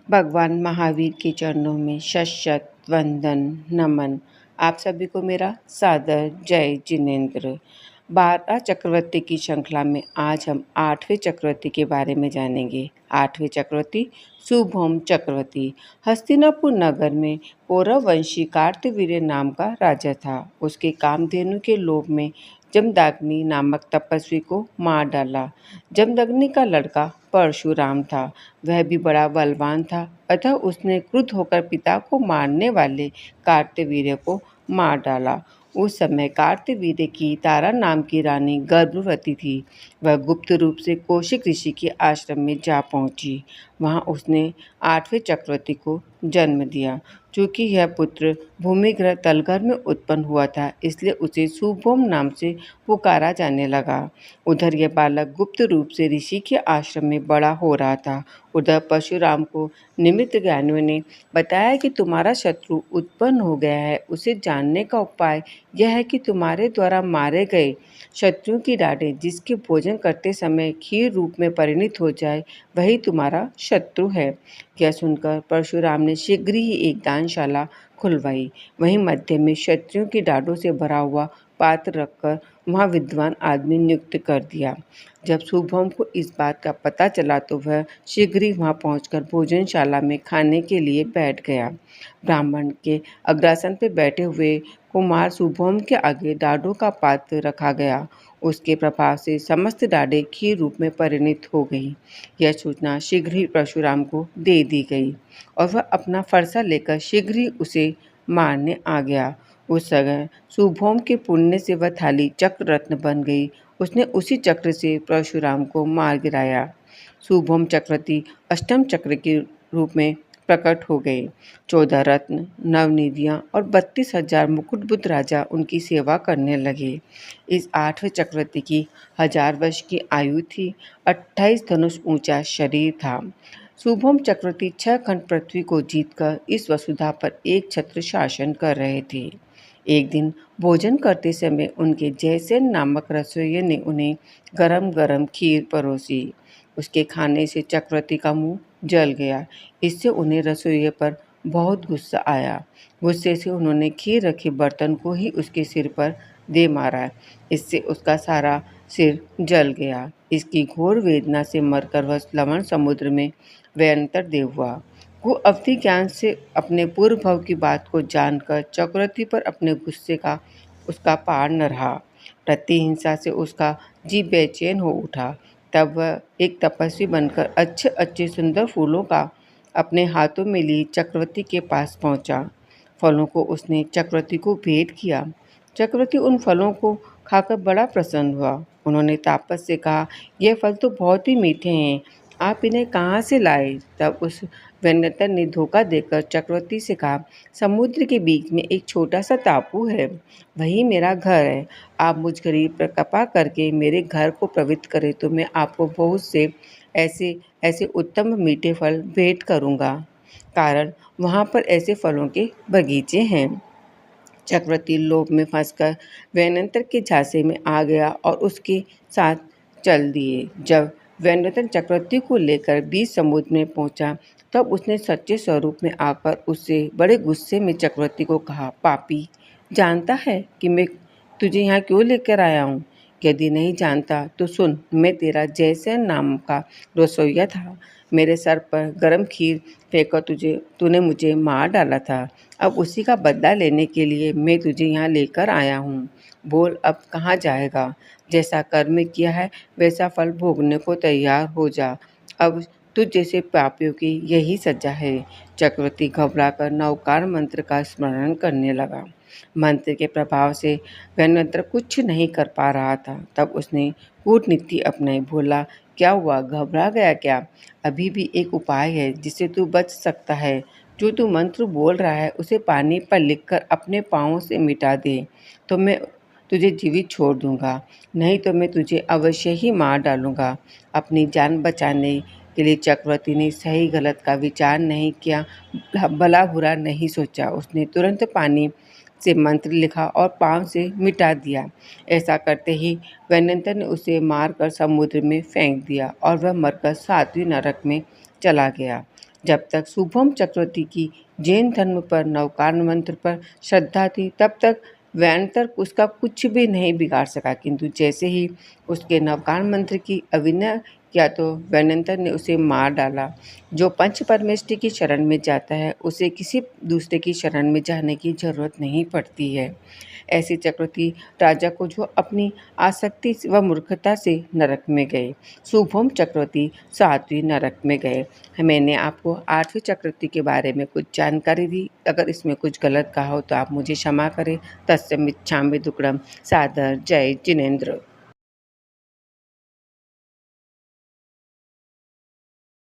भगवान महावीर के चरणों में शत वंदन नमन। आप सभी को मेरा सादर जय जिनेन्द्र। 12 चक्रवर्ती की श्रृंखला में आज हम 8वें चक्रवर्ती के बारे में जानेंगे। 8वें चक्रवर्ती सुभौम चक्रवर्ती हस्तिनापुर नगर में पौरव वंशी कार्तवीर्य नाम का राजा था। उसके कामधेनु के लोभ में जमदग्नि नामक तपस्वी को मार डाला। जमदग्नि का लड़का परशुराम था। वह भी बड़ा बलवान था, अतः उसने क्रुद्ध होकर पिता को मारने वाले कार्तवीर्य को मार डाला। उस समय कार्तवीर्य की तारा नाम की रानी गर्भवती थी। वह गुप्त रूप से कौशिक ऋषि के आश्रम में जा पहुंची। वहां उसने 8वें चक्रवर्ती को जन्म दिया। चूंकि यह पुत्र भूमिगृह तलघर में उत्पन्न हुआ था, इसलिए उसे सुभौम नाम से पुकारा जाने लगा। उधर यह बालक गुप्त रूप से ऋषि के आश्रम में बड़ा हो रहा था। उधर परशुराम को निमित्त ज्ञानियों ने बताया कि तुम्हारा शत्रु उत्पन्न हो गया है। उसे जानने का उपाय यह है कि तुम्हारे द्वारा मारे गए शत्रुओं की डाढ़ें जिसके भोजन करते समय खीर रूप में परिणित हो जाए, वही तुम्हारा शत्रु है। यह सुनकर परशुराम ने शीघ्र ही एक दानशाला खुलवाई। वहीं मध्य में शत्रुओं की डाढ़ों से भरा हुआ पात्र रखकर वहाँ विद्वान आदमी नियुक्त कर दिया। जब सुभौम को इस बात का पता चला तो वह शीघ्र ही वहाँ पहुंचकर भोजनशाला में खाने के लिए बैठ गया। ब्राह्मण के अग्रासन पर बैठे हुए कुमार सुभौम के आगे डाढ़ों का पात्र रखा गया। उसके प्रभाव से समस्त डाढ़ें खीर रूप में परिणित हो गई। यह सूचना शीघ्र ही परशुराम को दे दी गई और वह अपना फरसा लेकर शीघ्र ही उसे मारने आ गया। उस समय सुभौम के पुण्य से वह थाली चक्र रत्न बन गई। उसने उसी चक्र से परशुराम को मार गिराया। सुभौम चक्रवर्ती अष्टम चक्र के रूप में प्रकट हो गए। 14 रत्न, नवनिधियाँ और 32,000 मुकुटबुद्ध राजा उनकी सेवा करने लगे। इस 8वें चक्रवर्ती की 1000 वर्ष की आयु थी। 28 धनुष ऊंचा शरीर था। सुभौम चक्रवर्ती 6 खंड पृथ्वी को जीतकर इस वसुधा पर एक छत्र शासन कर रहे थे। एक दिन भोजन करते समय उनके जयसेन नामक रसोइये ने उन्हें गरम गरम खीर परोसी। उसके खाने से चक्रवर्ती का मुंह जल गया। इससे उन्हें रसोइये पर बहुत गुस्सा आया। गुस्से से उन्होंने खीर रखे बर्तन को ही उसके सिर पर दे मारा। इससे उसका सारा सिर जल गया। इसकी घोर वेदना से मरकर वह लवण समुद्र में व्यंतर देव हुआ। वो अवधि ज्ञान से अपने पूर्व भव की बात को जानकर चक्रवर्ती पर अपने गुस्से का उसका पार न रहा। प्रतिहिंसा से उसका जी बेचैन हो उठा। तब वह एक तपस्वी बनकर अच्छे अच्छे सुंदर फूलों का अपने हाथों में लिए चक्रवर्ती के पास पहुंचा। फलों को उसने चक्रवर्ती को भेंट किया। चक्रवर्ती उन फलों को खाकर बड़ा प्रसन्न हुआ। उन्होंने तापस से कहा, यह फल तो बहुत ही मीठे हैं, आप इन्हें कहाँ से लाए? तब उस वेन्नतर ने धोखा देकर चक्रवर्ती से कहा, समुद्र के बीच में एक छोटा सा टापू है, वही मेरा घर है। आप मुझ गरीब पर कृपा करके मेरे घर को पवित्र करें तो मैं आपको बहुत से ऐसे ऐसे उत्तम मीठे फल भेंट करूँगा, कारण वहाँ पर ऐसे फलों के बगीचे हैं। चक्रवर्ती लोभ में फंसकर वेन्नतर के झांसे में आ गया और उसके साथ चल दिए। जब वेन्नतर चक्रवर्ती को लेकर बीच समुद्र में पहुंचा, तब उसने सच्चे स्वरूप में आकर उससे बड़े गुस्से में चक्रवर्ती को कहा, पापी, जानता है कि मैं तुझे यहाँ क्यों लेकर आया हूँ? यदि नहीं जानता तो सुन, मैं तेरा जयसेन नाम का रसोइया था। मेरे सर पर गरम खीर फेंककर तूने मुझे मार डाला था। अब उसी का बदला लेने के लिए मैं तुझे यहाँ लेकर आया हूँ। बोल अब कहाँ जाएगा? जैसा कर्म किया है वैसा फल भोगने को तैयार हो जा। अब तुझ जैसे पापियों की यही सजा है। चक्रवर्ती घबराकर नवकार मंत्र का स्मरण करने लगा। मंत्र के प्रभाव से वेन्नतर कुछ नहीं कर पा रहा था। तब उसने कूटनीति अपनाई। बोला, क्या हुआ, घबरा गया क्या? अभी भी एक उपाय है जिससे तू बच सकता है। जो तू मंत्र बोल रहा है उसे पानी पर लिखकर अपने पाँव से मिटा दे तो मैं तुझे जीवित छोड़ दूंगा, नहीं तो मैं तुझे अवश्य ही मार डालूंगा। अपनी जान बचाने के लिए चक्रवर्ती ने सही गलत का विचार नहीं किया, भला बुरा नहीं सोचा। उसने तुरंत पानी से मंत्र लिखा और पाँव से मिटा दिया। ऐसा करते ही वेन्नतर ने उसे मारकर समुद्र में फेंक दिया और वह मरकर 7वीं नरक में चला गया। जब तक शुभम चक्रवर्ती की जैन धर्म पर नवकार मंत्र पर श्रद्धा थी तब तक वैनतर उसका कुछ भी नहीं बिगाड़ सका, किंतु जैसे ही उसके नवकार मंत्र की अविनय किया तो वैनंतर ने उसे मार डाला। जो पंच परमेष्टि की शरण में जाता है उसे किसी दूसरे की शरण में जाने की जरूरत नहीं पड़ती है। ऐसे चक्रवर्ती राजा को जो अपनी आसक्ति व मूर्खता से नरक में गए। शुभम चक्रवर्ती 7वीं नरक में गए। मैंने आपको 8वें चक्रवर्ती के बारे में कुछ जानकारी दी। अगर इसमें कुछ गलत कहा हो तो आप मुझे क्षमा करें। तत्समिच्छामि दुक्कडम। सादर जय जिनेंद्र।